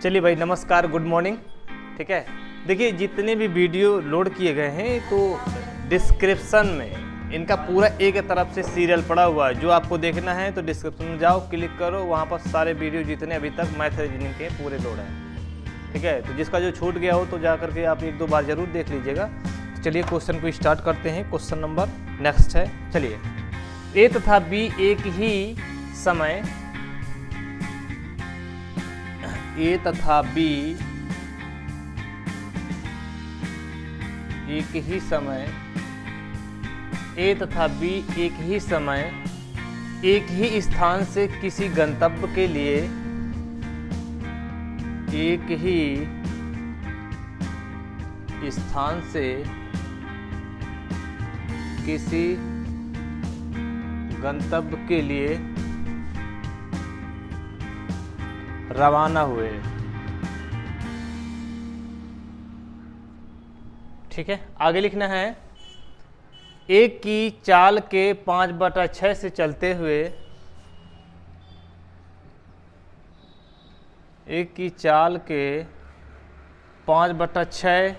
चलिए भाई, नमस्कार, गुड मॉर्निंग। ठीक है, देखिए जितने भी वीडियो लोड किए गए हैं तो डिस्क्रिप्शन में इनका पूरा एक तरफ से सीरियल पड़ा हुआ है। जो आपको देखना है तो डिस्क्रिप्शन में जाओ, क्लिक करो, वहाँ पर सारे वीडियो जितने अभी तक मैथ रीजनिंग के पूरे लोड हैं। ठीक है, तो जिसका जो छूट गया हो तो जा करके आप एक दो बार जरूर देख लीजिएगा। तो चलिए क्वेश्चन को स्टार्ट करते हैं। क्वेश्चन नंबर नेक्स्ट है। चलिए, ए तथा बी एक ही समय ए तथा बी एक ही समय ए तथा बी एक ही समय एक ही स्थान से किसी गंतव्य के लिए एक ही स्थान से किसी गंतव्य के लिए रवाना हुए। ठीक है, आगे लिखना है, एक की चाल के 5/6 से चलते हुए एक की चाल के 5/6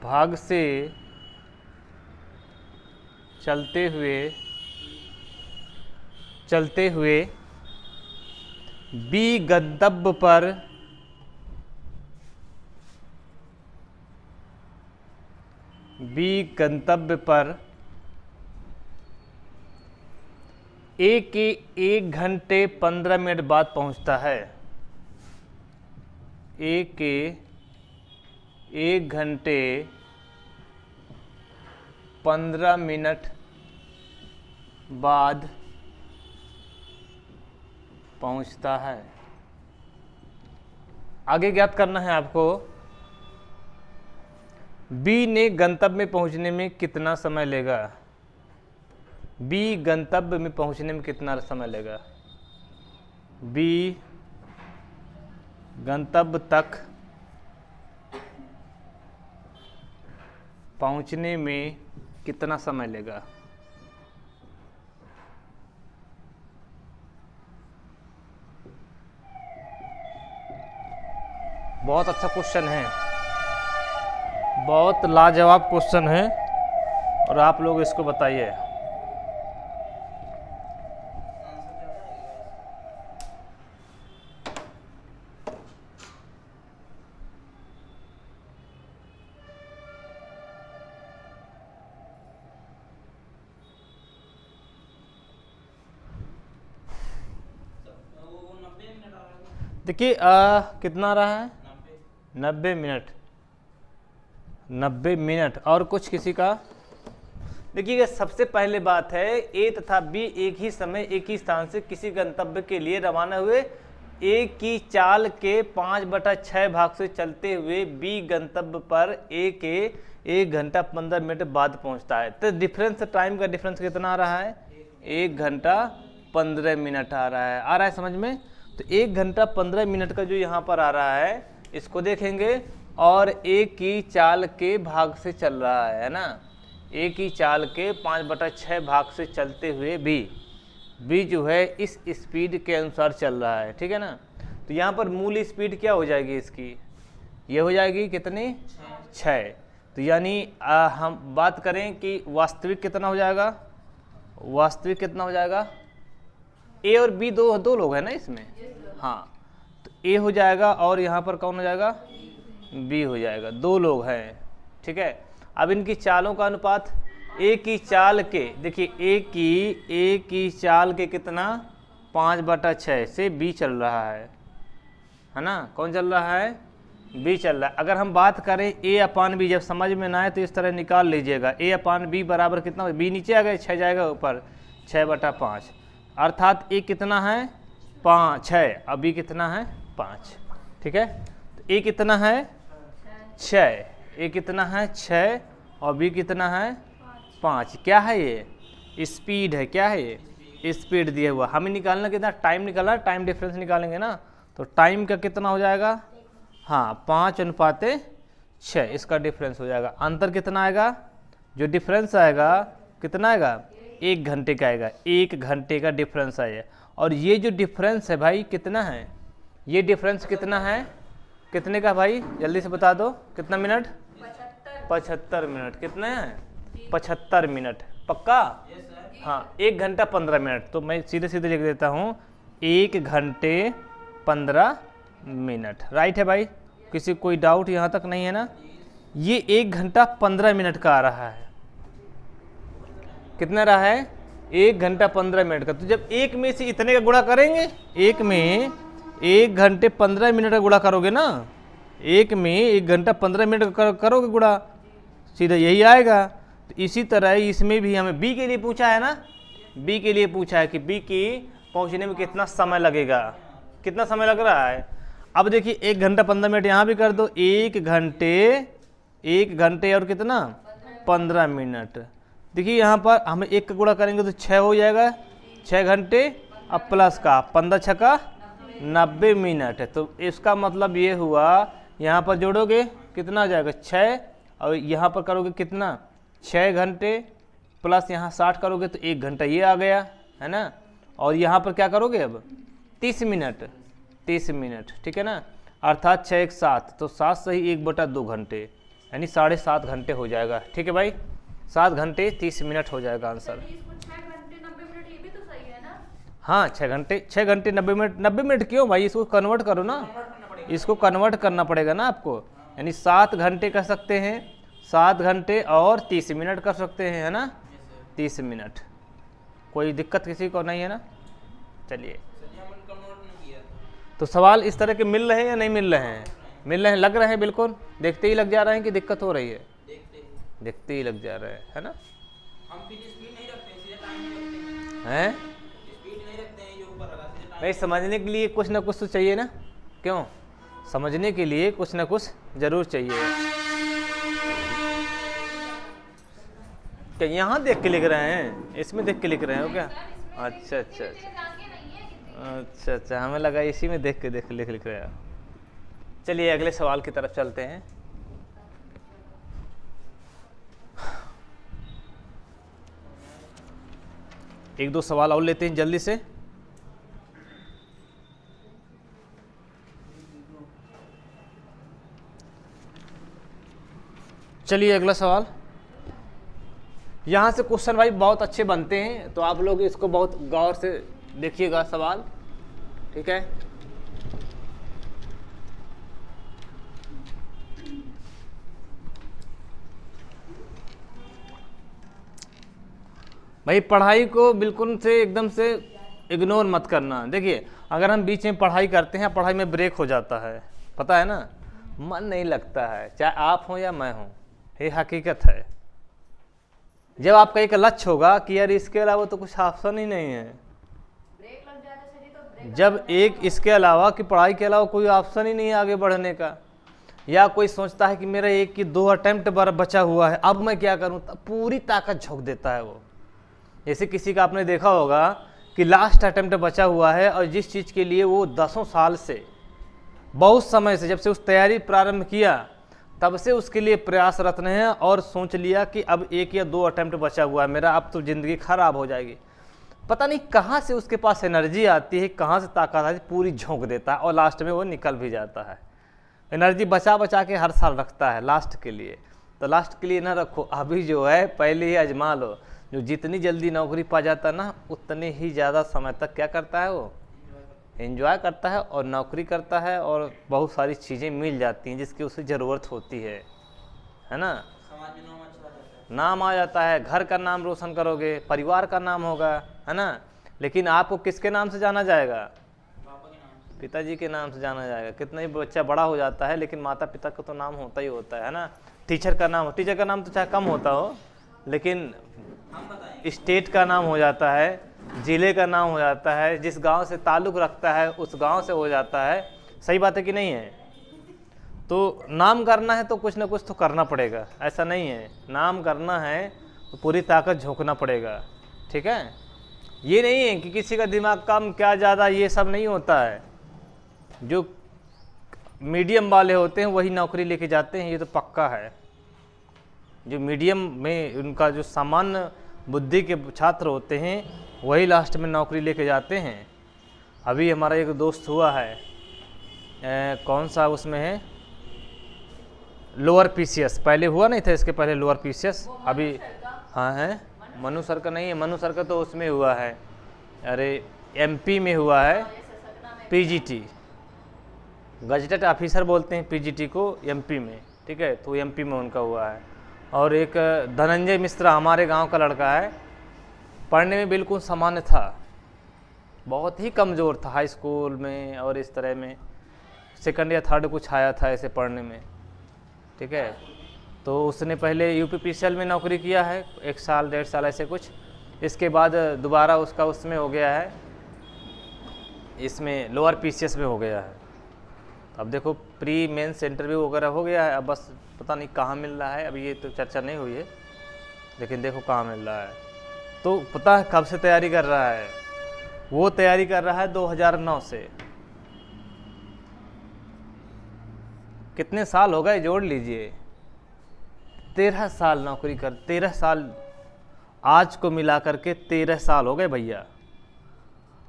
भाग से चलते हुए बी गंतव्य पर ए के 1 घंटे 15 मिनट बाद पहुंचता है। ए के 1 घंटे 15 मिनट बाद पहुंचता है। आगे ज्ञात करना है आपको, बी ने गंतव्य में पहुंचने में कितना समय लेगा। बी गंतव्य में पहुंचने में कितना समय लेगा। बी गंतव्य तक पहुंचने में कितना समय लेगा। बहुत अच्छा क्वेश्चन है, बहुत लाजवाब क्वेश्चन है और आप लोग इसको बताइए। देखिए कितना आ रहा है, 90 मिनट। 90 मिनट और कुछ किसी का। देखिए सबसे पहले बात है, ए तथा बी एक ही समय एक ही स्थान से किसी गंतव्य के लिए रवाना हुए। ए की चाल के 5/6 भाग से चलते हुए बी गंतव्य पर ए के 1 घंटा 15 मिनट बाद पहुंचता है। तो डिफरेंस, टाइम का डिफरेंस कितना आ रहा है, 1 घंटा 15 मिनट आ रहा है समझ में। तो 1 घंटा 15 मिनट का जो यहाँ पर आ रहा है इसको देखेंगे, और एक की चाल के भाग से चल रहा है ना, एक की चाल के 5/6 भाग से चलते हुए बी जो है इस स्पीड के अनुसार चल रहा है। ठीक है ना, तो यहाँ पर मूल स्पीड क्या हो जाएगी इसकी, ये हो जाएगी कितनी, 6। तो यानी हम बात करें कि वास्तविक कितना हो जाएगा, वास्तविक कितना हो जाएगा, ए और बी दो लोग हैं ना इसमें। हाँ, तो ए हो जाएगा और यहाँ पर कौन हो जाएगा, बी हो जाएगा, 2 लोग हैं। ठीक है, अब इनकी चालों का अनुपात, ए की चाल के, देखिए ए की चाल के कितना, 5/6 से बी चल रहा है ना। कौन चल रहा है, बी चल रहा है। अगर हम बात करें ए अपान बी, जब समझ में ना आए तो इस तरह निकाल लीजिएगा। ए अपान बी बराबर कितना, बी नीचे आ गए, 6 जाएगा ऊपर, 6/5, अर्थात ए कितना है, 6, और बी कितना है, 5। ठीक है, तो ए कितना है, 6, ए कितना है, 6, और बी कितना है, 5। क्या है ये, स्पीड है। क्या है ये, स्पीड दिया हुआ। हमें निकालना कितना, टाइम निकालना, टाइम डिफरेंस निकालेंगे ना। तो टाइम का कितना हो जाएगा, हाँ 5/6 इसका डिफरेंस हो जाएगा। अंतर कितना आएगा, जो डिफरेंस आएगा कितना आएगा, 1 घंटे का आएगा। 1 घंटे का डिफरेंस आएगा। और ये जो डिफरेंस है भाई कितना है, ये डिफरेंस कितना है, कितने का भाई जल्दी से बता दो, कितना मिनट? 75 मिनट। कितने हैं? 75 मिनट। पक्का? हाँ, 1 घंटा 15 मिनट। तो मैं सीधे सीधे लिख देता हूँ 1 घंटे 15 मिनट। राइट है भाई? किसी कोई डाउट यहाँ तक नहीं है ना? ये 1 घंटा 15 मिनट का आ रहा है। कितना रहा है? 1 घंटा 15 मिनट का। तो जब एक में से इतने का गुणा करेंगे, एक में 1 घंटे 15 मिनट का गुणा करोगे ना, एक में 1 घंटा 15 मिनट का करोगे गुणा, सीधा यही आएगा। तो इसी तरह इसमें भी हमें बी के लिए पूछा है ना, बी के लिए पूछा है कि बी की पहुंचने में कितना समय लगेगा, कितना समय लग रहा है। अब देखिए 1 घंटा 15 मिनट यहाँ भी कर दो, 1 घंटे और कितना 15 मिनट। देखिए यहाँ पर हमें 1 का गुणा करेंगे तो 6 हो जाएगा, 6 घंटे, अब प्लस का 15 छक्का 90 मिनट है। तो इसका मतलब ये हुआ, यहाँ पर जोड़ोगे कितना आ जाएगा 6, और यहाँ पर करोगे कितना 6 घंटे, प्लस यहाँ 60 करोगे तो 1 घंटा ये आ गया है ना। और यहाँ पर क्या करोगे अब 30 मिनट, 30 मिनट, ठीक है ना। अर्थात 6 1 7, तो 7 सही 1/2 घंटे, यानी 7.5 घंटे हो जाएगा। ठीक है भाई, 7 घंटे 30 मिनट हो जाएगा आंसर। हाँ, 6 घंटे 90 मिनट। 90 मिनट क्यों भाई, इसको कन्वर्ट करो ना, इसको कन्वर्ट करना पड़ेगा ना आपको। यानी 7 घंटे कर सकते हैं, 7 घंटे और 30 मिनट कर सकते हैं, है ना, 30 मिनट। कोई दिक्कत किसी को नहीं है ना? चलिए, तो सवाल इस तरह के मिल रहे हैं या नहीं मिल रहे हैं? मिल रहे हैं, लग रहे हैं बिल्कुल, देखते ही लग जा रहे हैं कि दिक्कत हो रही है, देखते ही लग जा रहा है ना। हैं भाई, समझने के लिए कुछ ना कुछ तो चाहिए ना, क्यों? समझने के लिए कुछ ना कुछ जरूर चाहिए। क्या यहाँ देख के लिख रहे हैं, इसमें देख के लिख रहे हो क्या? अच्छा अच्छा अच्छा अच्छा, हमें लगा इसी में देख के लिख रहे हो। चलिए अगले सवाल की तरफ चलते हैं। एक दो सवाल और लेते हैं जल्दी से। चलिए अगला सवाल। यहाँ से क्वेश्चन भाई बहुत अच्छे बनते हैं, तो आप लोग इसको बहुत गौर से देखिएगा सवाल, ठीक है। भाई पढ़ाई को बिल्कुल से एकदम से इग्नोर मत करना। देखिए अगर हम बीच में पढ़ाई करते हैं, पढ़ाई में ब्रेक हो जाता है, पता है ना, मन नहीं लगता है, चाहे आप हो या मैं हूं, ये हकीकत है। जब आपका एक लक्ष्य होगा कि यार इसके अलावा तो कुछ ऑप्शन ही नहीं है, जब एक इसके अलावा कि पढ़ाई के अलावा कोई ऑप्शन ही नहीं है आगे बढ़ने का, या कोई सोचता है कि मेरा 1 की 2 अटेम्प्ट बचा हुआ है, अब मैं क्या करूं, तब पूरी ताकत झोंक देता है वो। जैसे किसी का आपने देखा होगा कि लास्ट अटेम्प्ट बचा हुआ है और जिस चीज़ के लिए वो 10 साल से, बहुत समय से, जब से उस तैयारी प्रारंभ किया तब से उसके लिए प्रयासरत हैं, और सोच लिया कि अब 1 या 2 अटेम्प्ट बचा हुआ है मेरा, अब तो ज़िंदगी खराब हो जाएगी। पता नहीं कहाँ से उसके पास एनर्जी आती है, कहाँ से ताकत आती है, पूरी झोंक देता है और लास्ट में वो निकल भी जाता है। एनर्जी बचा बचा के हर साल रखता है लास्ट के लिए। तो लास्ट के लिए ना रखो, अभी जो है पहले ही आजमा लो। जो जितनी जल्दी नौकरी पा जाता है ना, उतने ही ज़्यादा समय तक क्या करता है, वो एंजॉय करता है और नौकरी करता है, और बहुत सारी चीज़ें मिल जाती हैं जिसकी उसे ज़रूरत होती है ना। नाम आ जाता है, घर का नाम रोशन करोगे, परिवार का नाम होगा, है ना। लेकिन आपको किसके नाम से जाना जाएगा? पिताजी के नाम से जाना जाएगा। कितना ही बच्चा बड़ा हो जाता है, लेकिन माता पिता का तो नाम होता ही होता है ना। टीचर का नाम तो चाहे कम होता हो, लेकिन स्टेट का नाम हो जाता है, ज़िले का नाम हो जाता है, जिस गांव से ताल्लुक़ रखता है उस गांव से हो जाता है। सही बात है कि नहीं है? तो नाम करना है तो कुछ ना कुछ तो करना पड़ेगा, ऐसा नहीं है। नाम करना है तो पूरी ताकत झोंकना पड़ेगा, ठीक है। ये नहीं है कि किसी का दिमाग कम क्या ज़्यादा, ये सब नहीं होता है। जो मीडियम वाले होते हैं वही नौकरी लेके जाते हैं, ये तो पक्का है। जो मीडियम में उनका जो सामान्य बुद्धि के छात्र होते हैं वही लास्ट में नौकरी लेके जाते हैं। अभी हमारा एक दोस्त हुआ है, कौन सा उसमें है, लोअर पीसीएस, पहले हुआ नहीं था इसके पहले लोअर पीसीएस, अभी हाँ है। मनु सर का नहीं है, मनु सर का तो उसमें हुआ है, अरे एमपी में हुआ है, पीजीटी, गजटेड ऑफिसर बोलते हैं पीजीटी को एमपी में, ठीक है, तो एमपी में उनका हुआ है। और एक धनंजय मिश्रा हमारे गांव का लड़का है, पढ़ने में बिल्कुल सामान्य था, बहुत ही कमज़ोर था हाई स्कूल में और इस तरह में, सेकंड या थर्ड कुछ आया था ऐसे पढ़ने में, ठीक है। तो उसने पहले यूपीपीसीएल में नौकरी किया है 1 साल 1.5 साल ऐसे कुछ, इसके बाद दोबारा उसका उसमें हो गया है, इसमें लोअर पीसीएस में हो गया है। अब देखो प्री मेंस इंटरव्यू वगैरह हो गया है, अब बस पता नहीं कहाँ मिल रहा है, अभी ये तो चर्चा नहीं हुई है, लेकिन देखो कहाँ मिल रहा है। तो पता है कब से तैयारी कर रहा है, वो तैयारी कर रहा है 2009 से। कितने साल हो गए जोड़ लीजिए, 13 साल नौकरी कर, 13 साल आज को मिला करके 13 साल हो गए भैया।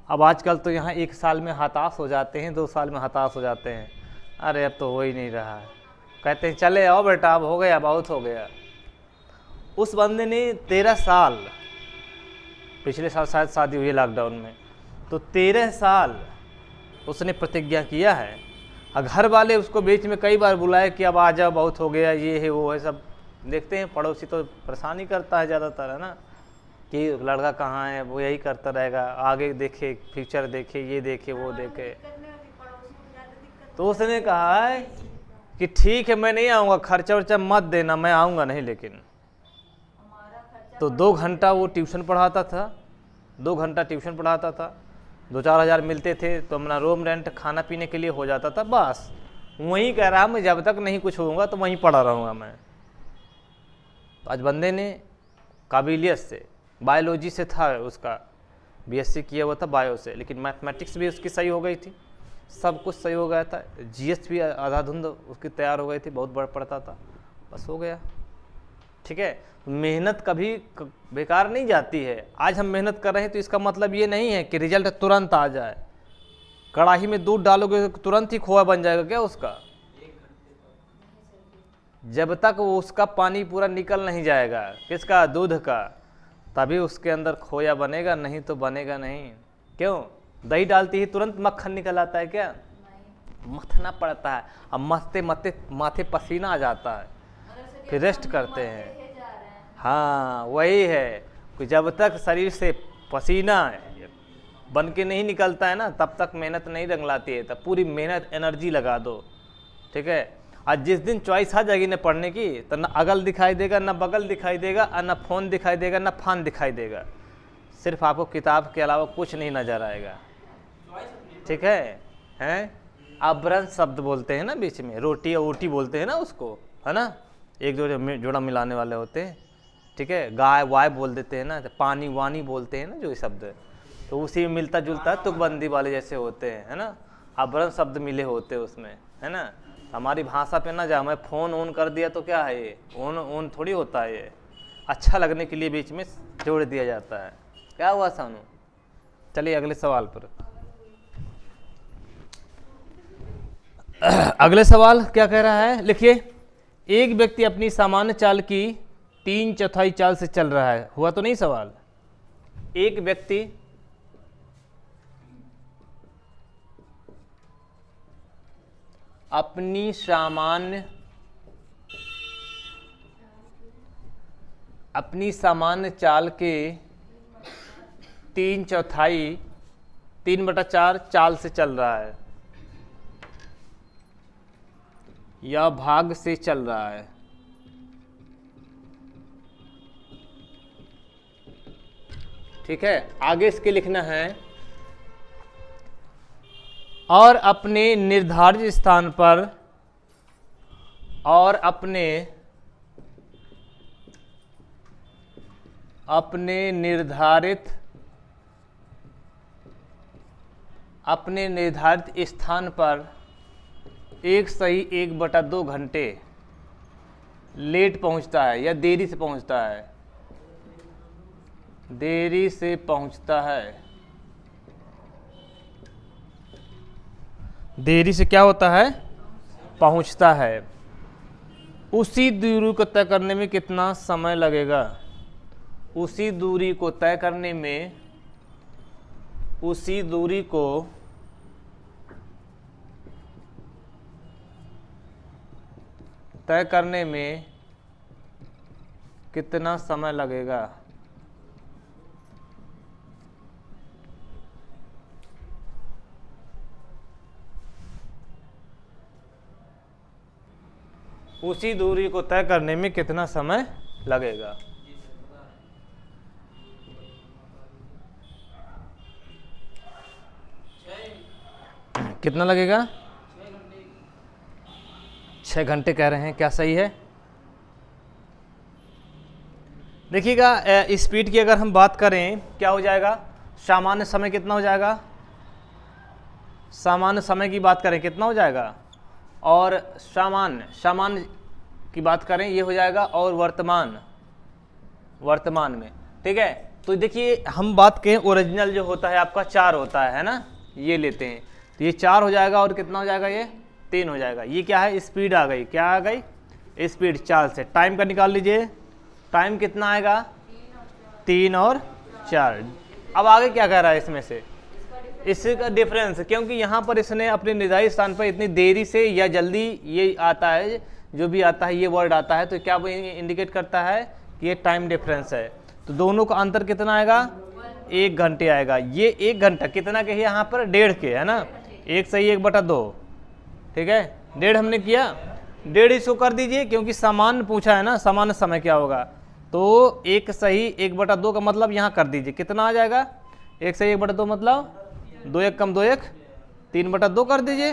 अब आजकल तो यहाँ 1 साल में हताश हो जाते हैं, 2 साल में हताश हो जाते हैं, अरे अब तो हो ही नहीं रहा है, कहते हैं चले आओ बेटा अब हो गया, बहुत हो गया। उस बंदे ने 13 साल, पिछले साल शायद शादी हुई है लॉकडाउन में, तो 13 साल उसने प्रतिज्ञा किया है। और घर वाले उसको बीच में कई बार बुलाए कि अब आ जाओ बहुत हो गया, ये है वो है, सब देखते हैं, पड़ोसी तो परेशान ही करता है ज़्यादातर, है ना, कि लड़का कहाँ है, वो यही करता रहेगा, आगे देखे फ्यूचर देखे, ये देखे वो देखे। तो उसने कहा है कि ठीक है मैं नहीं आऊँगा, खर्चा वर्चा मत देना, मैं आऊँगा नहीं, लेकिन तो 2 घंटा वो ट्यूशन पढ़ाता था, 2 घंटा ट्यूशन पढ़ाता था, 2-4 हज़ार मिलते थे, तो अपना रूम रेंट खाना पीने के लिए हो जाता था, बस वहीं कह रहा मैं जब तक नहीं कुछ होऊंगा तो वहीं पढ़ा रहूँगा मैं। तो आज बंदे ने काबिलियत से, बायोलॉजी से था उसका, बीएससी किया हुआ था बायो से, लेकिन मैथमेटिक्स भी उसकी सही हो गई थी, सब कुछ सही हो गया था, जीएस भी आधाधुंध उसकी तैयार हो गई थी, बहुत बड़ा पढ़ता था, बस हो गया, ठीक है। मेहनत कभी बेकार नहीं जाती है। आज हम मेहनत कर रहे हैं तो इसका मतलब ये नहीं है कि रिजल्ट तुरंत आ जाए। कढ़ाई में दूध डालोगे तो तुरंत ही खोआ बन जाएगा क्या उसका? जब तक वो उसका पानी पूरा निकल नहीं जाएगा, किसका? दूध का, तभी उसके अंदर खोया बनेगा, नहीं तो बनेगा नहीं। क्यों? दही डालती ही तुरंत मक्खन निकल आता है क्या? मथना पड़ता है, अब मथते मथते माथे पसीना आ जाता है, फिर रेस्ट करते हैं। हाँ वही है कि जब तक शरीर से पसीना बन के नहीं निकलता है ना, तब तक मेहनत नहीं रंग लाती है। तब पूरी मेहनत एनर्जी लगा दो, ठीक है। आज जिस दिन चॉइस आ जाएगी न पढ़ने की, तो न अगल दिखाई देगा, न बगल दिखाई देगा, और न फ़ोन दिखाई देगा, न फान दिखाई देगा, सिर्फ आपको किताब के अलावा कुछ नहीं नज़र आएगा, ठीक है। हैं अभ्रंश शब्द बोलते हैं ना बीच में, रोटी और ऊटी बोलते हैं ना उसको, है ना, एक जोड़ा मिलाने वाले होते हैं, ठीक है। गाय वाय बोल देते हैं ना, पानी वानी बोलते हैं ना जो ये शब्द, तो उसी में मिलता जुलता है, तुकबंदी वाले जैसे होते हैं, है ना, अभ्रंश शब्द मिले होते हैं उसमें, है ना। हमारी भाषा पे ना जा, मैं फ़ोन ऑन कर दिया तो क्या है ये, ऑन थोड़ी होता है ये, अच्छा लगने के लिए बीच में जोड़ दिया जाता है। क्या हुआ सानू? चलिए अगले सवाल पर। अगले सवाल क्या कह रहा है, लिखिए। एक व्यक्ति अपनी सामान्य चाल की 3/4 चाल से चल रहा है। हुआ तो नहीं सवाल? एक व्यक्ति अपनी सामान्य चाल के 3/4 चाल से चल रहा है या भाग से चल रहा है। ठीक है, आगे इसके लिखना है, और अपने निर्धारित स्थान पर और अपने निर्धारित स्थान पर एक सही 1/2 घंटे लेट पहुंचता है या देरी से पहुंचता है, देरी से पहुंचता है। देरी से क्या होता है, पहुंचता है। उसी दूरी को तय करने में कितना समय लगेगा, उसी दूरी को तय करने में, उसी दूरी को तय करने में कितना समय लगेगा। उसी दूरी को तय करने में कितना समय लगेगा। कितना लगेगा, 6 घंटे कह रहे हैं, क्या सही है? देखिएगा स्पीड की अगर हम बात करें क्या हो जाएगा, सामान्य समय कितना हो जाएगा, सामान्य समय की बात करें कितना हो जाएगा, और सामान्य की बात करें ये हो जाएगा, और वर्तमान में, ठीक है। तो देखिए हम बात करें ओरिजिनल जो होता है आपका 4 होता है ना, ये लेते हैं तो ये 4 हो जाएगा, और कितना हो जाएगा, ये 3 हो जाएगा। ये क्या है, स्पीड आ गई, क्या आ गई, स्पीड। चाल से टाइम का निकाल लीजिए, टाइम कितना आएगा, 3 और 4। अब आगे क्या कह रहा है इसमें से, इसका डिफरेंस, क्योंकि यहाँ पर इसने अपने निर्धारित स्थान पर इतनी देरी से या जल्दी ये आता है, जो भी आता है ये वर्ड आता है, तो क्या वो इंडिकेट करता है कि ये टाइम डिफरेंस है। तो दोनों का अंतर कितना आएगा, 1 घंटे आएगा। ये 1 घंटा कितना के यहाँ पर 1.5 के है ना, 1 सही 1/2, ठीक है। 1.5 हमने किया, 1.5 इसको कर दीजिए, क्योंकि सामान्य पूछा है ना, सामान्य समय क्या होगा, तो 1 सही 1/2 का मतलब यहाँ कर दीजिए, कितना आ जाएगा, 1 सही 1/2 मतलब 2 1 कम 2 1 3/2 कर दीजिए,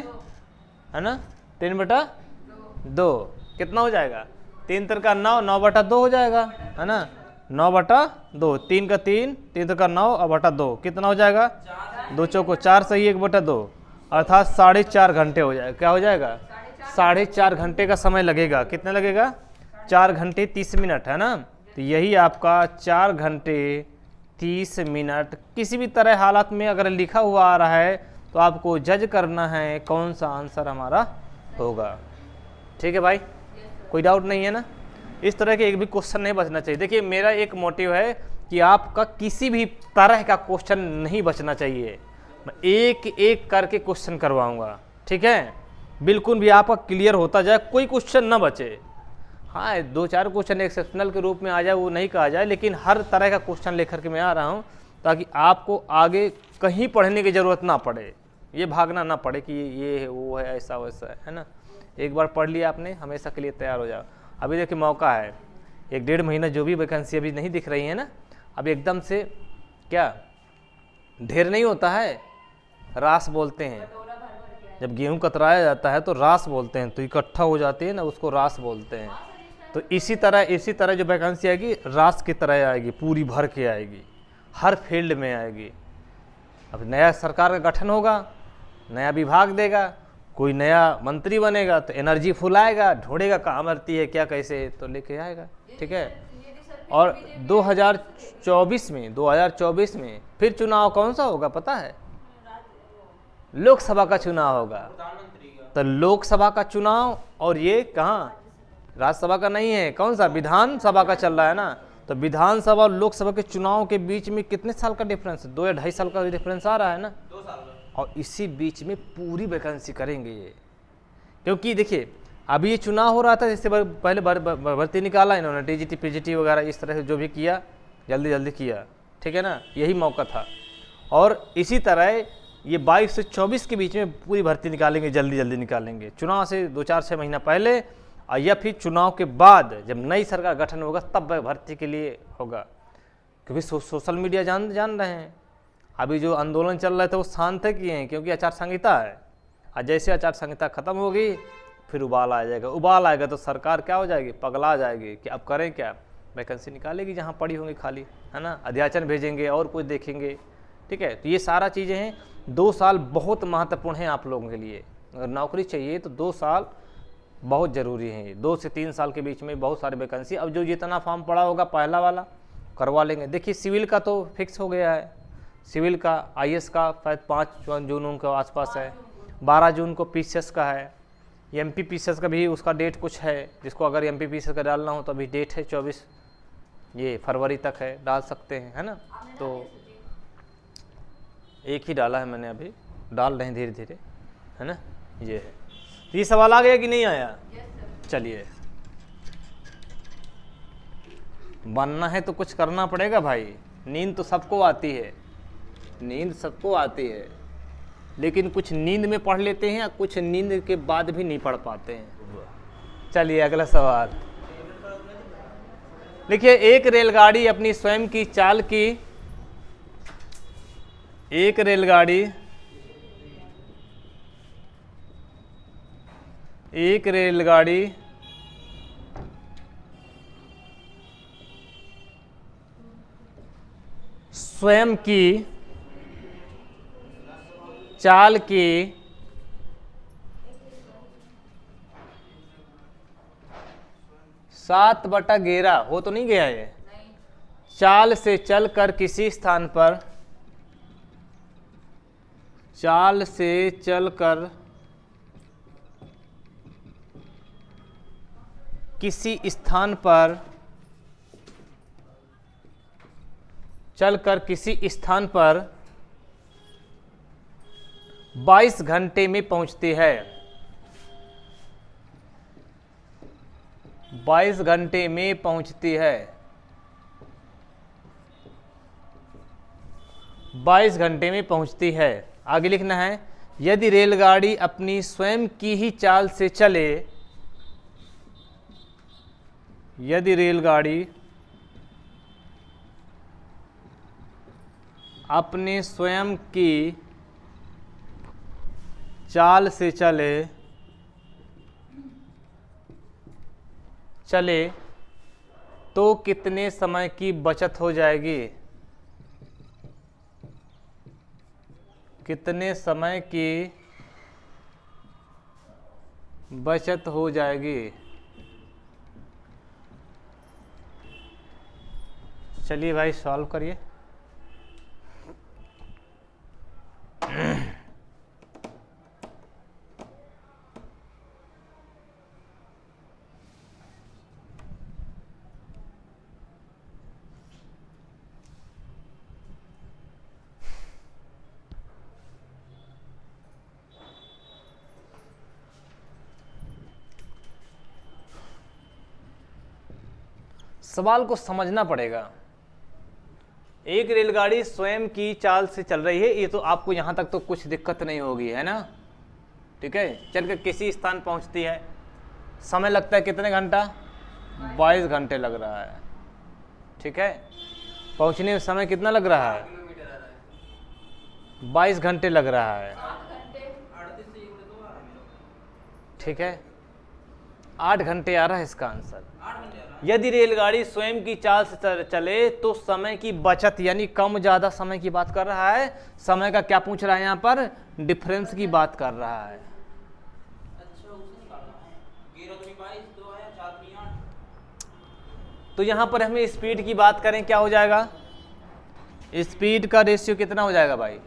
है ना, 3/2 कितना हो जाएगा, 3 3 का 9, 9/2 हो जाएगा, है ना, 9/2, 3 का 3, 3 3 का 9 और बटा 2 कितना हो जाएगा, 2 चौको 4 सही 1/2, अर्थात 4.5 घंटे हो जाएगा। क्या हो जाएगा, 4.5 घंटे का समय लगेगा। कितना लगेगा, 4 घंटे 30 मिनट, है ना। तो यही आपका 4 घंटे 30 मिनट किसी भी तरह हालत में अगर लिखा हुआ आ रहा है तो आपको जज करना है कौन सा आंसर हमारा होगा। ठीक है भाई, कोई डाउट नहीं है ना। इस तरह के एक भी क्वेश्चन नहीं बचना चाहिए। देखिए मेरा एक मोटिव है कि आपका किसी भी तरह का क्वेश्चन नहीं बचना चाहिए, मैं एक एक करके क्वेश्चन करवाऊंगा। ठीक है, बिल्कुल भी आपका क्लियर होता जाए, कोई क्वेश्चन ना बचे। हाँ 2-4 क्वेश्चन एक्सेप्शनल के रूप में आ जाए वो नहीं कहा जाए, लेकिन हर तरह का क्वेश्चन लेकर के मैं आ रहा हूँ ताकि आपको आगे कहीं पढ़ने की ज़रूरत ना पड़े, ये भागना ना पड़े कि ये है वो है ऐसा वैसा है ना। एक बार पढ़ लिया आपने, हमेशा के लिए तैयार हो जाओ। अभी देखिए मौका है, 1-1.5 महीना जो भी वैकेंसी अभी नहीं दिख रही है ना, अब एकदम से क्या ढेर नहीं होता है, रास बोलते हैं। जब गेहूं कतराया जाता है तो रास बोलते हैं, तो इकट्ठा हो जाती है ना, उसको रास बोलते हैं। तो इसी तरह जो वैकेंसी आएगी रास की तरह आएगी, पूरी भर के आएगी, हर फील्ड में आएगी। अब नया सरकार का गठन होगा, नया विभाग देगा, कोई नया मंत्री बनेगा तो एनर्जी फुल आएगा, ढूंढेगा कहाँ भर्ती है क्या कैसे, तो लेके आएगा। ठीक है, और 2024 में फिर चुनाव कौन सा होगा पता है? लोकसभा का चुनाव होगा। तो लोकसभा का चुनाव, और ये कहाँ, राज्यसभा का नहीं है, कौन सा, विधानसभा का चल रहा है ना। तो विधानसभा और लोकसभा के चुनाव के बीच में कितने साल का डिफरेंस है? 2 या 2.5 साल का डिफरेंस आ रहा है ना। 2 साल का। और इसी बीच में पूरी वैकेंसी करेंगे ये, क्योंकि देखिए अभी ये चुनाव हो रहा था, जिससे पहले भर्ती निकाला इन्होंने, टीजीटी पीजीटी वगैरह इस तरह से जो भी किया जल्दी जल्दी किया। ठीक है ना, यही मौका था। और इसी तरह ये 22 से 24 के बीच में पूरी भर्ती निकालेंगे, जल्दी जल्दी निकालेंगे, चुनाव से 2-4-6 महीना पहले, या फिर चुनाव के बाद जब नई सरकार गठन होगा तब भर्ती के लिए होगा। क्योंकि सोशल मीडिया जान रहे हैं, अभी जो आंदोलन चल रहा था वो शांत किए हैं, क्योंकि आचार संहिता है। और जैसे आचार संहिता खत्म होगी फिर उबाल आ जाएगा, उबाल आएगा तो सरकार क्या हो जाएगी, पगला जाएगी कि अब करें क्या, वैकेंसी निकालेगी जहाँ पड़ी होंगी खाली, है ना, अध्याचन भेजेंगे और कुछ देखेंगे। ठीक है, तो ये सारा चीज़ें हैं। 2 साल बहुत महत्वपूर्ण हैं आप लोगों के लिए। अगर नौकरी चाहिए तो 2 साल बहुत ज़रूरी है। 2 से 3 साल के बीच में बहुत सारी वैकेंसी, अब जो जितना फॉर्म पड़ा होगा पहला वाला करवा लेंगे। देखिए सिविल का तो फिक्स हो गया है, सिविल का IAS का शायद 5 जून के आसपास है, 12 जून को पीसीएस का है, एमपी पीसीएस का भी उसका डेट कुछ है, जिसको अगर एमपी पीसीएस का डालना हो तो अभी डेट है 24 ये फरवरी तक है, डाल सकते हैं, है ना। तो एक ही डाला है मैंने, अभी डाल रहे हैं धीरे धीरे, है ना। ये है, तो ये सवाल आ गया कि नहीं आया? चलिए, बनना है तो कुछ करना पड़ेगा भाई। नींद तो सबको आती है, नींद सबको आती है, लेकिन कुछ नींद में पढ़ लेते हैं, कुछ नींद के बाद भी नहीं पढ़ पाते हैं। चलिए अगला सवाल लिखिए। एक रेलगाड़ी अपनी स्वयं की चाल की, एक रेलगाड़ी स्वयं की चाल की 7/11 हो तो नहीं गया ये? चाल से चलकर किसी स्थान पर, चाल से चलकर किसी स्थान पर, चलकर किसी स्थान पर 22 घंटे में पहुंचती है। 22 घंटे में पहुंचती है। 22 घंटे में पहुंचती है। आगे लिखना है, यदि रेलगाड़ी अपनी स्वयं की ही चाल से चले, यदि रेलगाड़ी अपने स्वयं की चाल से चले तो कितने समय की बचत हो जाएगी? कितने समय की बचत हो जाएगी? चलिए भाई सॉल्व करिए। सवाल को समझना पड़ेगा। एक रेलगाड़ी स्वयं की चाल से चल रही है, ये तो आपको यहां तक तो कुछ दिक्कत नहीं होगी, है ना। ठीक है, चलकर किसी स्थान पहुंचती है, समय लगता है कितने घंटा? 22 घंटे लग रहा है। ठीक है, पहुंचने में समय कितना लग रहा है? 22 घंटे लग रहा है। ठीक है, 8 घंटे आ रहा है इसका आंसर। यदि रेलगाड़ी स्वयं की चाल से चले तो समय की बचत, यानी कम ज़्यादा समय की बात कर रहा है। समय का क्या पूछ रहा है यहाँ पर? डिफरेंस की बात कर रहा है। तो यहाँ पर हमें स्पीड की बात करें, क्या हो जाएगा? स्पीड का रेशियो कितना हो जाएगा भाई?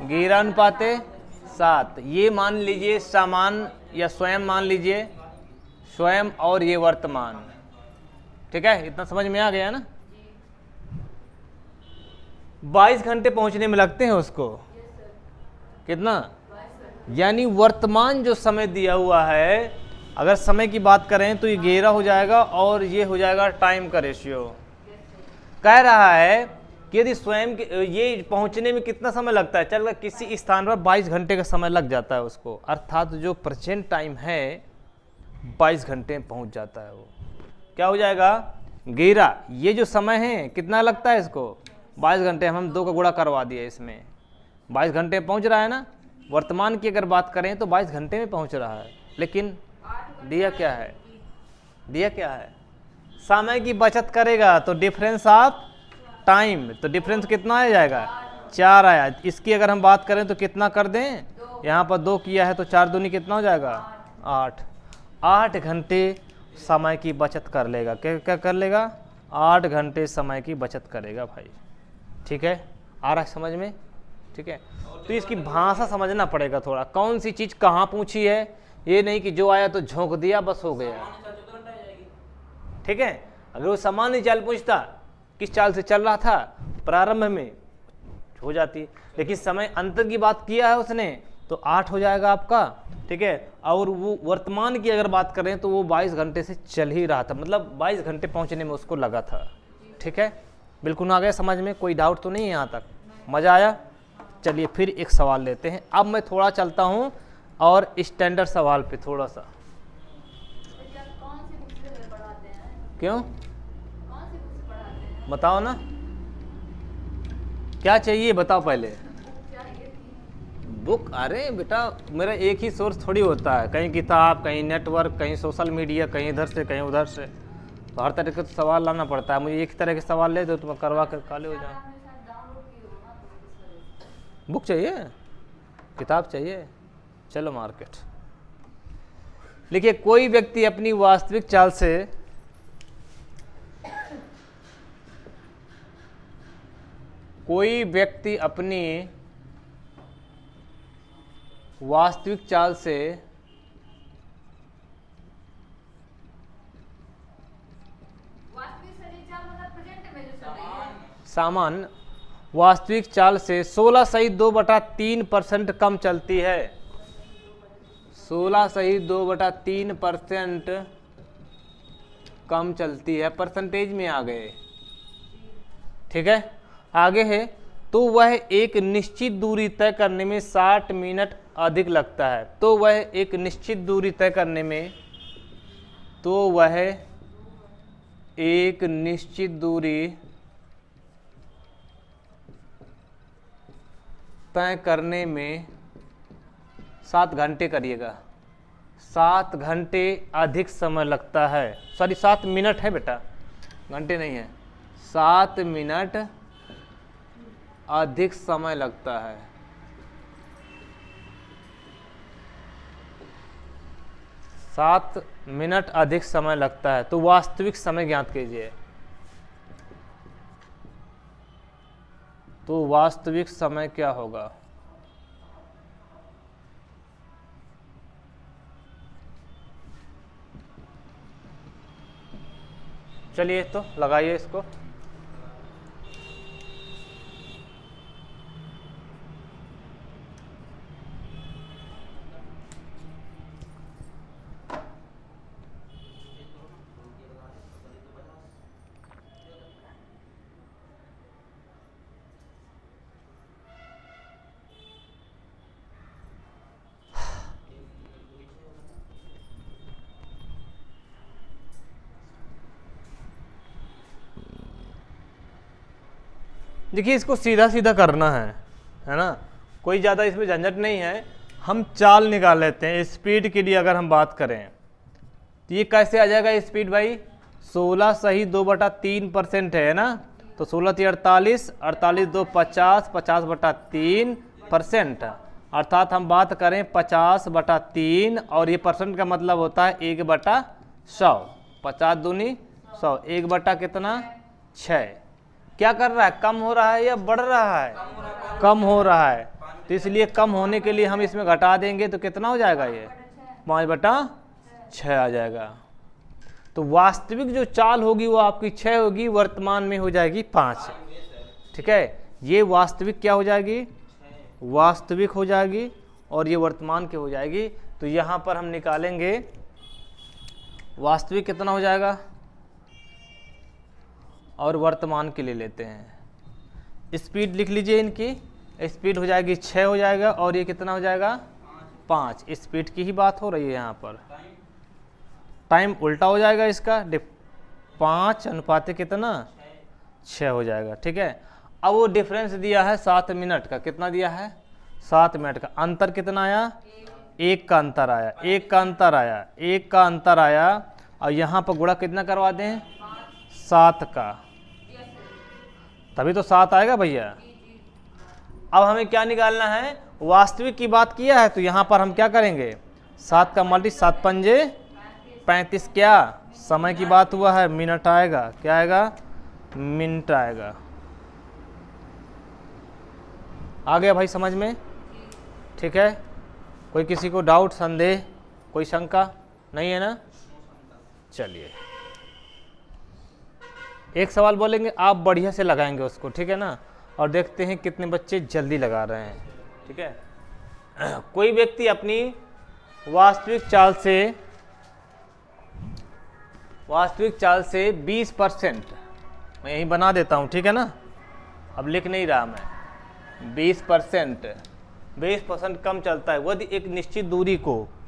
11:7। ये मान लीजिए समान या स्वयं मान लीजिए, स्वयं और ये वर्तमान। ठीक है, इतना समझ में आ गया ना। 22 घंटे पहुंचने में लगते हैं उसको। कितना? यानी वर्तमान जो समय दिया हुआ है, अगर समय की बात करें तो ये 11 हो जाएगा और ये हो जाएगा टाइम का रेशियो। कह रहा है कि यदि स्वयं ये पहुंचने में कितना समय लगता है, चल किसी स्थान पर 22 घंटे का समय लग जाता है उसको, अर्थात जो प्रेजेंट टाइम है 22 घंटे में पहुंच जाता है। वो क्या हो जाएगा? 11। ये जो समय है कितना लगता है इसको? 22 घंटे। हम 2 का गुणा करवा दिए इसमें, 22 घंटे में पहुंच रहा है ना। वर्तमान की अगर बात करें तो 22 घंटे में पहुंच रहा है, लेकिन दिया क्या है? दिया क्या है? समय की बचत करेगा तो डिफरेंस ऑफ टाइम, तो डिफरेंस कितना आ जाएगा? 4 आया। इसकी अगर हम बात करें तो कितना कर दें? यहाँ पर 2 किया है तो 4 दूनी कितना हो जाएगा? 8। 8 घंटे समय की बचत कर लेगा। क्या क्या कर लेगा? 8 घंटे समय की बचत करेगा भाई। ठीक है, आ रहा है समझ में? ठीक है, तो इसकी भाषा समझना पड़ेगा थोड़ा, कौन सी चीज़ कहाँ पूछी है, ये नहीं कि जो आया तो झोंक दिया बस हो गया। ठीक है, अगर वो सामान्य चाल पूछता किस चाल से चल रहा था प्रारंभ में हो जाती, लेकिन समय अंतर की बात किया है उसने तो 8 हो जाएगा आपका। ठीक है, और वो वर्तमान की अगर बात करें तो वो 22 घंटे से चल ही रहा था, मतलब 22 घंटे पहुंचने में उसको लगा था। ठीक है, बिल्कुल आ गया समझ में, कोई डाउट तो नहीं है यहाँ तक, मज़ा आया। चलिए फिर एक सवाल लेते हैं, अब मैं थोड़ा चलता हूँ और स्टैंडर्ड सवाल पे थोड़ा सा। क्यों बताओ ना, क्या चाहिए बताओ पहले। बुक, अरे बेटा मेरा एक ही सोर्स थोड़ी होता है, कहीं किताब, कहीं नेटवर्क, कहीं सोशल मीडिया, कहीं इधर से कहीं उधर से, तो हर तरह के तो सवाल लाना पड़ता है। मुझे एक ही तरह के सवाल ले दो तो मैं करवा कर काले हो जाऊँ। बुक चाहिए, किताब चाहिए, चलो मार्केट। देखिए, कोई व्यक्ति अपनी वास्तविक चाल से कोई व्यक्ति अपनी वास्तविक चाल से सामान्य वास्तविक चाल से 16.2/3% कम चलती है। 16.2/3% कम चलती है, परसेंटेज में आ गए। ठीक है, आगे है, तो वह एक निश्चित दूरी तय करने में 60 मिनट अधिक लगता है। तो वह एक निश्चित दूरी तय करने में तो वह एक निश्चित दूरी तय करने में 7 घंटे करिएगा, 7 घंटे अधिक समय लगता है। सॉरी 7 मिनट है बेटा, घंटे नहीं है, 7 मिनट अधिक समय लगता है। सात मिनट अधिक समय लगता है, तो वास्तविक समय ज्ञात कीजिए। तो वास्तविक समय क्या होगा? चलिए तो लगाइए इसको। देखिए, इसको सीधा सीधा करना है ना, कोई ज़्यादा इसमें झंझट नहीं है। हम चाल निकाल लेते हैं स्पीड के लिए। अगर हम बात करें तो ये कैसे आ जाएगा स्पीड भाई? 16.2/3% है ना, तो 16 × 48, 48 2 50, 50/3%, अर्थात हम बात करें 50/3, और ये परसेंट का मतलब होता है 1/100। 50 दूनी 100, 1 कितना 6। क्या कर रहा है, कम हो रहा है या बढ़ रहा है? कम हो रहा है, तो इसलिए कम होने के लिए हम इसमें घटा देंगे तो कितना हो जाएगा? ये 5/6 आ जाएगा। तो वास्तविक जो चाल होगी वो आपकी 6 होगी, वर्तमान में हो जाएगी 5। ठीक है, ये वास्तविक क्या हो जाएगी? वास्तविक हो जाएगी, और ये वर्तमान की हो जाएगी। तो यहाँ पर हम निकालेंगे वास्तविक कितना हो जाएगा और वर्तमान के लिए लेते हैं। स्पीड लिख लीजिए, इनकी स्पीड हो जाएगी 6 हो जाएगा, और ये कितना हो जाएगा 5। स्पीड की ही बात हो रही है यहाँ पर। टाइम उल्टा हो जाएगा इसका, 5 अनुपात कितना 6 हो जाएगा। ठीक है, अब वो डिफरेंस दिया है 7 मिनट का, कितना दिया है 7 मिनट का। अंतर कितना आया? 1 का अंतर आया, 1 का अंतर आया, 1 का अंतर आया, और यहाँ पर गुणा कितना करवा दें? 7 का, तभी तो 7 आएगा भैया। अब हमें क्या निकालना है? वास्तविक की बात किया है तो यहाँ पर हम क्या करेंगे? 7 का मल्टी 7 पंजे 35, क्या समय की बात हुआ है, मिनट आएगा। क्या आएगा? मिनट आएगा। आ गया भाई समझ में? ठीक है, कोई किसी को डाउट, संदेह, कोई शंका नहीं है ना? चलिए एक सवाल बोलेंगे, आप बढ़िया से लगाएंगे उसको, ठीक है ना? और देखते हैं कितने बच्चे जल्दी लगा रहे हैं, ठीक है? कोई व्यक्ति अपनी वास्तविक चाल से 20%, मैं यहीं बना देता हूँ, ठीक है ना? अब लिख नहीं रहा मैं, 20% कम चलता है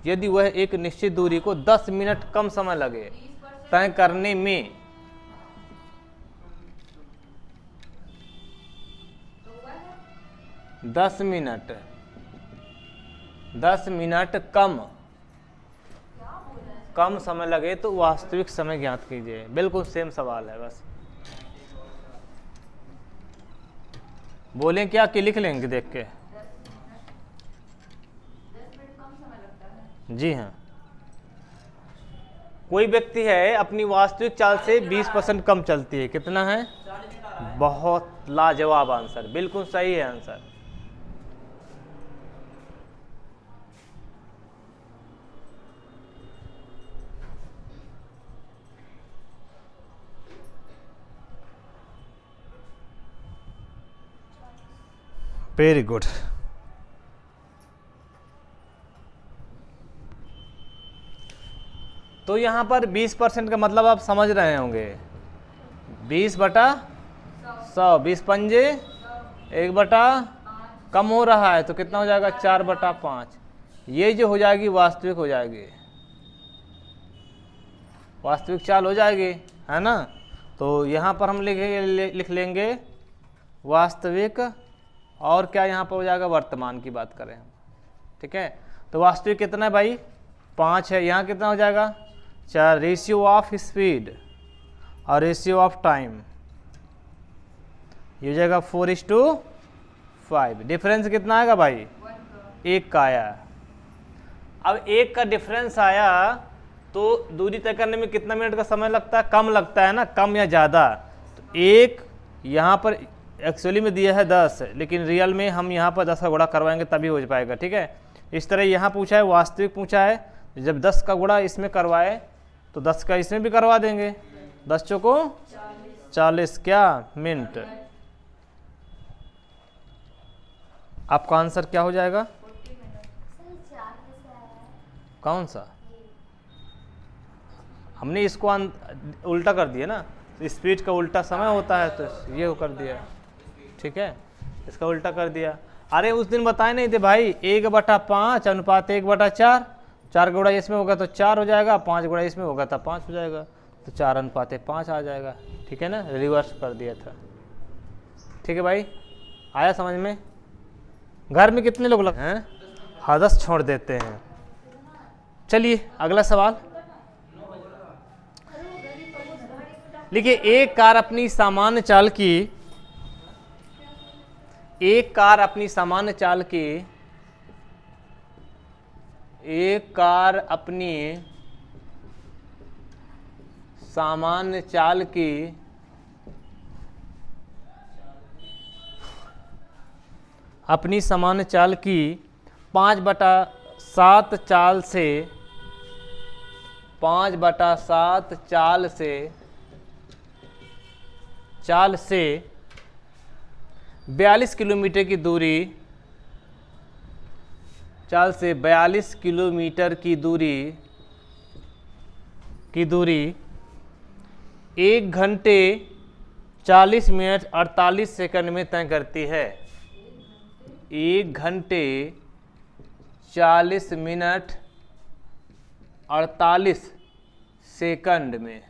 यदि वह एक निश्चित दूरी को 10 मिनट कम समय लगे तय करने में, 10 मिनट कम समय लगे तो वास्तविक समय ज्ञात कीजिए। बिल्कुल सेम सवाल है, बस बोलें क्या कि लिख लेंगे देख के? 10 मिनट कम समय लगता है। जी हाँ, कोई व्यक्ति है अपनी वास्तविक चाल से 20% कम चलती है, कितना है? बहुत लाजवाब आंसर, बिल्कुल सही है आंसर। Very good. तो यहाँ पर 20% का मतलब आप समझ रहे होंगे, 20/100, 20 पंजे 1/, कम हो रहा है तो कितना हो जाएगा? 4/5। ये जो हो जाएगी वास्तविक हो जाएगी, वास्तविक चाल हो जाएगी, है ना? तो यहाँ पर हम लिख लेंगे वास्तविक, और क्या यहाँ पर हो जाएगा? वर्तमान की बात करें हम, ठीक है? तो वास्तविक कितना है भाई? 5 है। यहाँ कितना हो जाएगा? 4। रेशियो ऑफ स्पीड और रेशियो ऑफ टाइम, ये हो जाएगा 4:5। डिफरेंस कितना आएगा भाई? 1 का आया। अब 1 का डिफरेंस आया तो दूरी तय करने में कितना मिनट का समय लगता है? कम लगता है ना, कम या ज़्यादा? तो 1 यहाँ पर एक्चुअली में दिया है 10, लेकिन रियल में हम यहाँ पर 10 का गुणा करवाएंगे तभी हो पाएगा, ठीक है? इस तरह यहाँ पूछा है, वास्तविक पूछा है, जब 10 का गुणा इसमें करवाए तो 10 का इसमें भी करवा देंगे, 10 चौको 40 क्या मिनट। आपका आंसर क्या हो जाएगा? कौन सा? हमने इसको उल्टा कर दिया ना, स्पीड का उल्टा समय होता है तो ये कर दिया, ठीक है? इसका उल्टा कर दिया। अरे उस दिन बताए नहीं थे भाई, 1/5 अनुपात 1/4, 4 गुणा इसमें होगा तो 4 हो जाएगा, 5 गुणा इसमें होगा तो 5 हो जाएगा, तो 4:5 आ जाएगा, ठीक है ना? रिवर्स कर दिया था, ठीक है भाई? आया समझ में? घर में कितने लोग लगे हैं? हाँ, 10 छोड़ देते हैं। चलिए अगला सवाल लिखिए। एक कार अपनी सामान्य चाल की अपनी सामान्य चाल की 5/7 चाल से 42 किलोमीटर की दूरी, 42 किलोमीटर की दूरी 1 घंटे 40 मिनट 48 सेकंड में तय करती है। 1 घंटे 40 मिनट 48 सेकंड में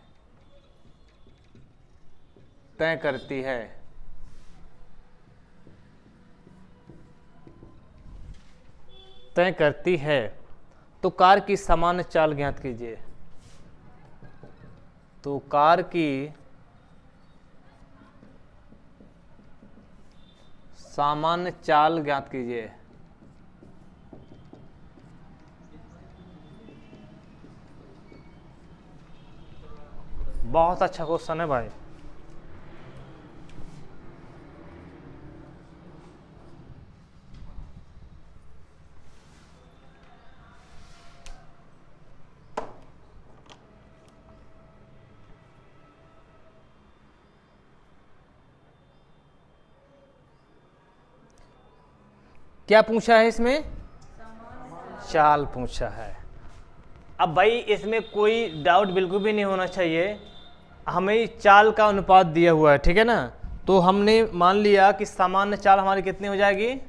तय करती है। तो कार की सामान्य चाल ज्ञात कीजिए। तो कार की सामान्य चाल ज्ञात कीजिए। बहुत अच्छा क्वेश्चन है भाई। क्या पूछा है इसमें? चाल पूछा है। अब भाई इसमें कोई डाउट बिल्कुल भी नहीं होना चाहिए, हमें चाल का अनुपात दिया हुआ है, ठीक है ना। तो हमने मान लिया कि सामान्य चाल हमारी कितनी हो जाएगी,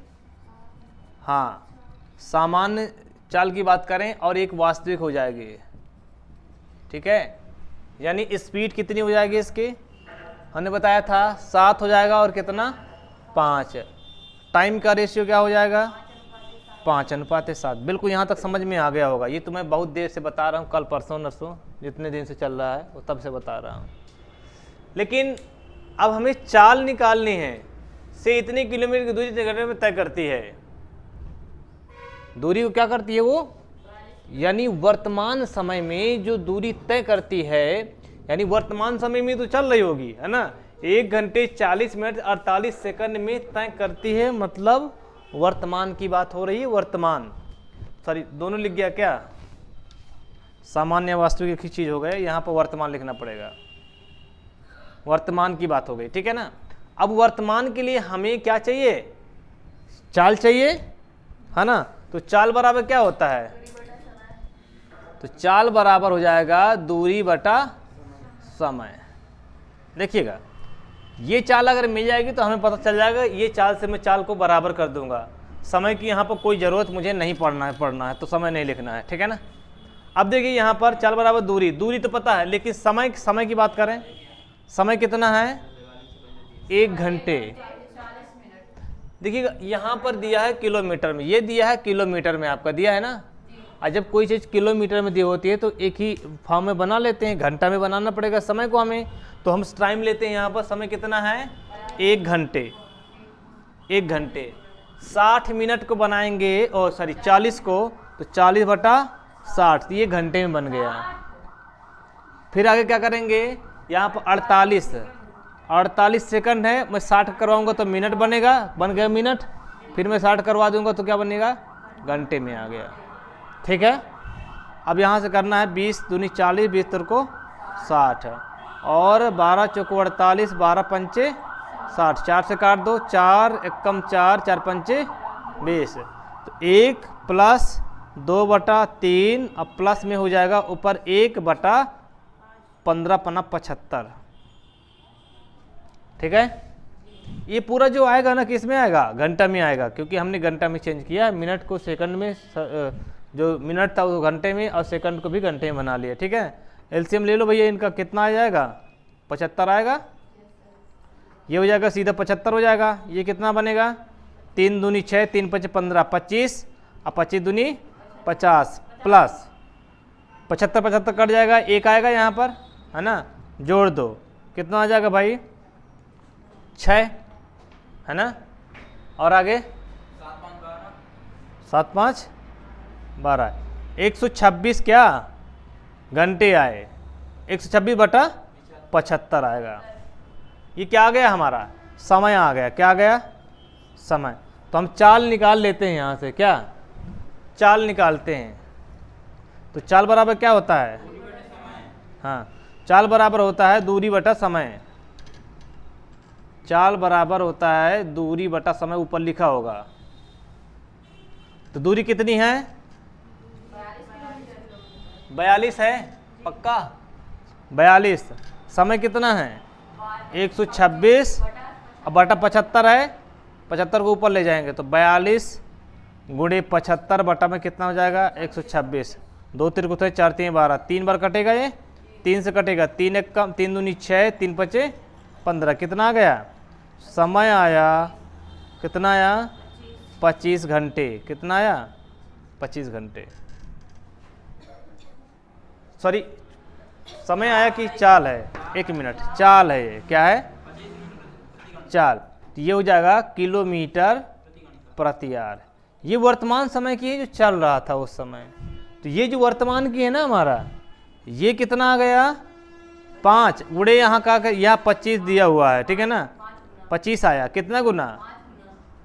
हाँ सामान्य चाल की बात करें और एक वास्तविक हो जाएगी, ठीक है। यानी स्पीड कितनी हो जाएगी इसकी, हमने बताया था 7 हो जाएगा और कितना 5। टाइम का रेशियो क्या हो जाएगा 5:7। बिल्कुल यहाँ तक समझ में आ गया होगा। ये तो मैं बहुत देर से बता रहा हूँ, कल परसों नरसों जितने दिन से चल रहा है वो तब से बता रहा हूँ। लेकिन अब हमें चाल निकालनी है, से इतनी किलोमीटर की दूरी घंटे में तय करती है। दूरी को क्या करती है वो, यानी वर्तमान समय में जो दूरी तय करती है, यानी वर्तमान समय में तो चल रही होगी, है ना। 1 घंटे 40 मिनट 48 सेकंड में तय करती है, मतलब वर्तमान की बात हो रही है। वर्तमान, सॉरी दोनों लिख गया क्या, सामान्य वास्तविक एक ही चीज हो गए, यहाँ पर वर्तमान लिखना पड़ेगा। वर्तमान की बात हो गई, ठीक है ना। अब वर्तमान के लिए हमें क्या चाहिए, चाल चाहिए, है ना। तो चाल बराबर क्या होता है, तो चाल बराबर हो जाएगा दूरी बटा समय। देखिएगा ये चाल अगर मिल जाएगी तो हमें पता चल जाएगा, ये चाल से मैं चाल को बराबर कर दूंगा। समय की यहाँ पर कोई ज़रूरत मुझे नहीं पढ़ना है तो समय नहीं लिखना है, ठीक है ना। अब देखिए यहाँ पर चाल बराबर दूरी, दूरी तो पता है, लेकिन समय की बात करें, समय कितना है 1 घंटे। देखिएगा यहाँ पर दिया है किलोमीटर में, ये दिया है किलोमीटर में, आपका दिया है ना। और जब कोई चीज़ किलोमीटर में दी होती है तो एक ही फॉर्म में बना लेते हैं, घंटा में बनाना पड़ेगा समय को हमें। तो हम टाइम लेते हैं यहाँ पर, समय कितना है 1 घंटे। 1 घंटे 60 मिनट को बनाएंगे, और सॉरी 40 को, तो 40/60, तो ये घंटे में बन गया। फिर आगे क्या करेंगे, यहाँ पर 48 सेकंड है, मैं 60 करवाऊंगा तो मिनट बनेगा, बन गया मिनट। फिर मैं 60 करवा दूंगा तो क्या बनेगा, घंटे में आ गया, ठीक है। अब यहाँ से करना है 20 दूनी 40, 20 तिरको 60, और 12 चौको 48, 12 पंचे 60, 4 से काट दो, 4 एकम 4, 4 पंचे 20। तो 1 + 2/3, अब प्लस में हो जाएगा ऊपर 1/15 पना 75, ठीक है। ये पूरा जो आएगा ना किस में आएगा, घंटा में आएगा, क्योंकि हमने घंटा में चेंज किया, मिनट को सेकंड में, जो मिनट था वो घंटे में, और सेकंड को भी घंटे में बना लिया, ठीक है। एलसीएम ले लो भैया, इनका कितना आ जाएगा 75 आएगा, ये हो जाएगा सीधा 75 हो जाएगा। ये कितना बनेगा, 3 दूनी 6, 3 5 15, 25, और 25 दूनी 50, प्लस 75 कट जाएगा, 1 आएगा यहाँ पर, है ना, जोड़ दो, कितना आ जाएगा भाई 6, है ना। और आगे 7 5 12, 126 क्या घंटे आए, 126/75 आएगा। ये क्या आ गया हमारा, समय आ गया। क्या आ गया, समय। तो हम चाल निकाल लेते हैं यहाँ से, क्या चाल निकालते हैं। तो चाल बराबर क्या होता है, हाँ चाल बराबर होता है दूरी बटा समय। चाल बराबर होता है दूरी बटा समय, ऊपर लिखा होगा। तो दूरी कितनी है 42 है, पक्का 42। समय कितना है 126 बटा 75 है, 75 को ऊपर ले जाएंगे तो 42 × 75 बटा में कितना हो जाएगा 126। 2 तिरको 4 3 12, 3 बार कटेगा, ये 3 से कटेगा, 3 1 कम, 3 दूनी 6, 3 5 15, कितना आ गया समय आया, कितना आया 25 घंटे। कितना आया 25 घंटे, सॉरी समय आया कि चाल है, 1 मिनट, चाल है, ये क्या है चाल। तो ये हो जाएगा किलोमीटर प्रति आवर। ये वर्तमान समय की है जो चल रहा था उस समय। तो ये जो वर्तमान की है ना हमारा, ये कितना आ गया 5 गुणे यहाँ का, यहाँ 25 दिया हुआ है, ठीक है ना, 25 आया। कितना गुना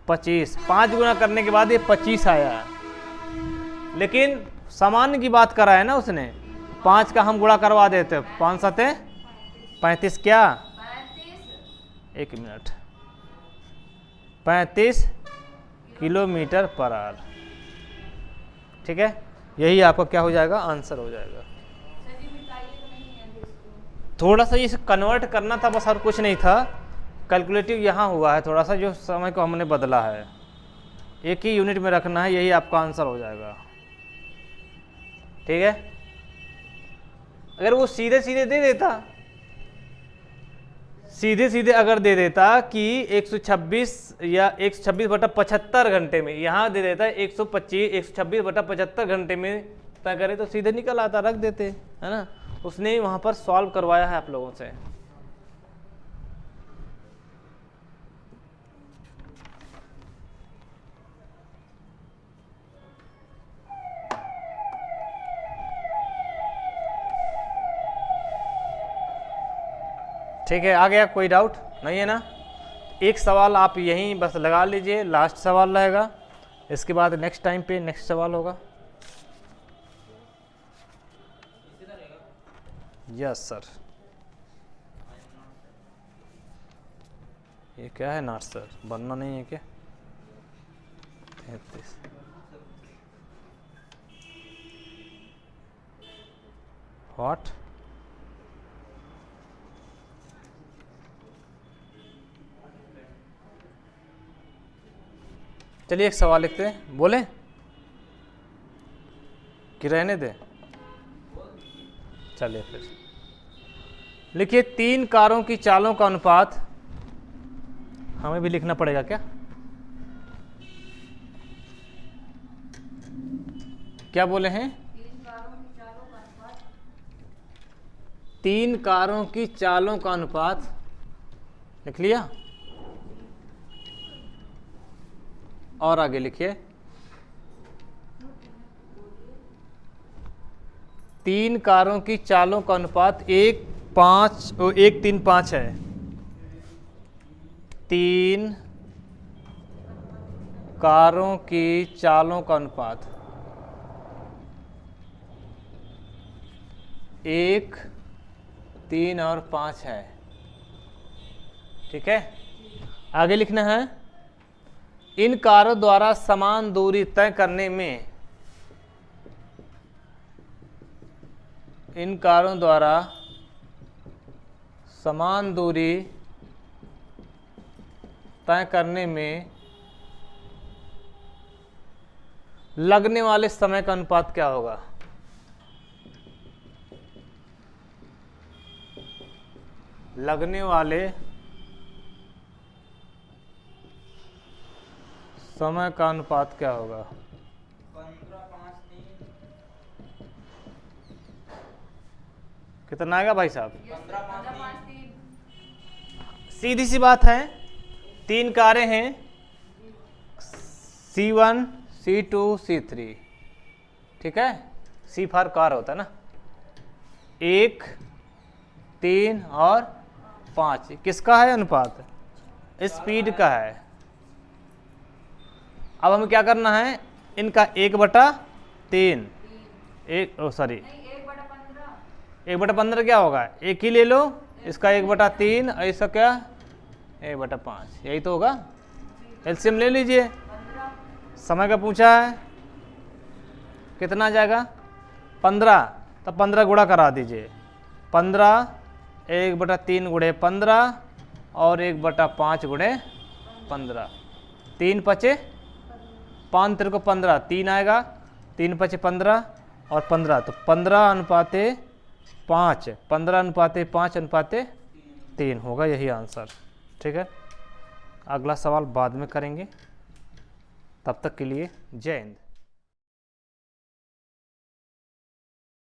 25, 5 गुना करने के बाद ये 25 आया। लेकिन सामान्य की बात करा है ना उसने, 5 का हम गुणा करवा देते, 5 7 35 क्या 1 मिनट 35 किलोमीटर पर आवर। ठीक है, यही आपका क्या हो जाएगा, आंसर हो जाएगा। सर जी मिटाइए तो नहीं है अभी इसको। थोड़ा सा इसे कन्वर्ट करना था बस, और कुछ नहीं था। कैलकुलेटिव यहाँ हुआ है थोड़ा सा, जो समय को हमने बदला है, एक ही यूनिट में रखना है, यही आपका आंसर हो जाएगा। ठीक है, अगर वो सीधे सीधे दे देता, सीधे सीधे अगर दे देता कि 126 या 126/75 घंटे में, यहाँ दे देता 126/75 घंटे में तय करे, तो सीधे निकल आता, रख देते, है ना। उसने ही वहाँ पर सॉल्व करवाया है आप लोगों से। ठीक है, आ गया, कोई डाउट नहीं है ना। एक सवाल आप यहीं बस लगा लीजिए, लास्ट सवाल रहेगा, इसके बाद नेक्स्ट टाइम पे नेक्स्ट सवाल होगा। Yes sir. ये क्या है नॉट सर, बनना नहीं है क्या? 33 व्हाट? चलिए एक सवाल लिखते हैं, बोले कि रहने दे? चलिए फिर लिखिए, 3 कारों की चालों का अनुपात, हमें भी लिखना पड़ेगा क्या? क्या बोले हैं? 3 कारों की चालों का अनुपात। 3 कारों की चालों का अनुपात लिख लिया, और आगे लिखिए, 3 कारों की चालों का अनुपात 1:5 है। 3 कारों की चालों का अनुपात 1, 3 और 5 है। ठीक है, आगे लिखना है, इन कारों द्वारा समान दूरी तय करने में, इन कारों द्वारा समान दूरी तय करने में लगने वाले समय का अनुपात क्या होगा? लगने वाले समय का अनुपात क्या होगा? 15:5:3 कितना आएगा भाई साहब? 15:5:3 सीधी सी बात है, 3 कारें हैं, C1, C2, C3। ठीक है, C फॉर कार होता है ना। 1, 3 और 5 किसका है अनुपात? स्पीड का है। अब हमें क्या करना है, इनका 1/3, सॉरी 1/15 क्या होगा? 1 ही ले लो, इसका 1/3 और इसका क्या 1/5, यही तो होगा। एलसीएम ले लीजिए। समय का पूछा है, कितना आ जाएगा? 15, तो 15 गुणा करा दीजिए। 15 1/3 गुणे 15 और 1/5 गुणे 15, 3 5 5 3 को 15, 3 आएगा, 3 5 15 और 15, तो 15:5, 15:5:3 होगा, यही आंसर। ठीक है, अगला सवाल बाद में करेंगे, तब तक के लिए जय हिंद।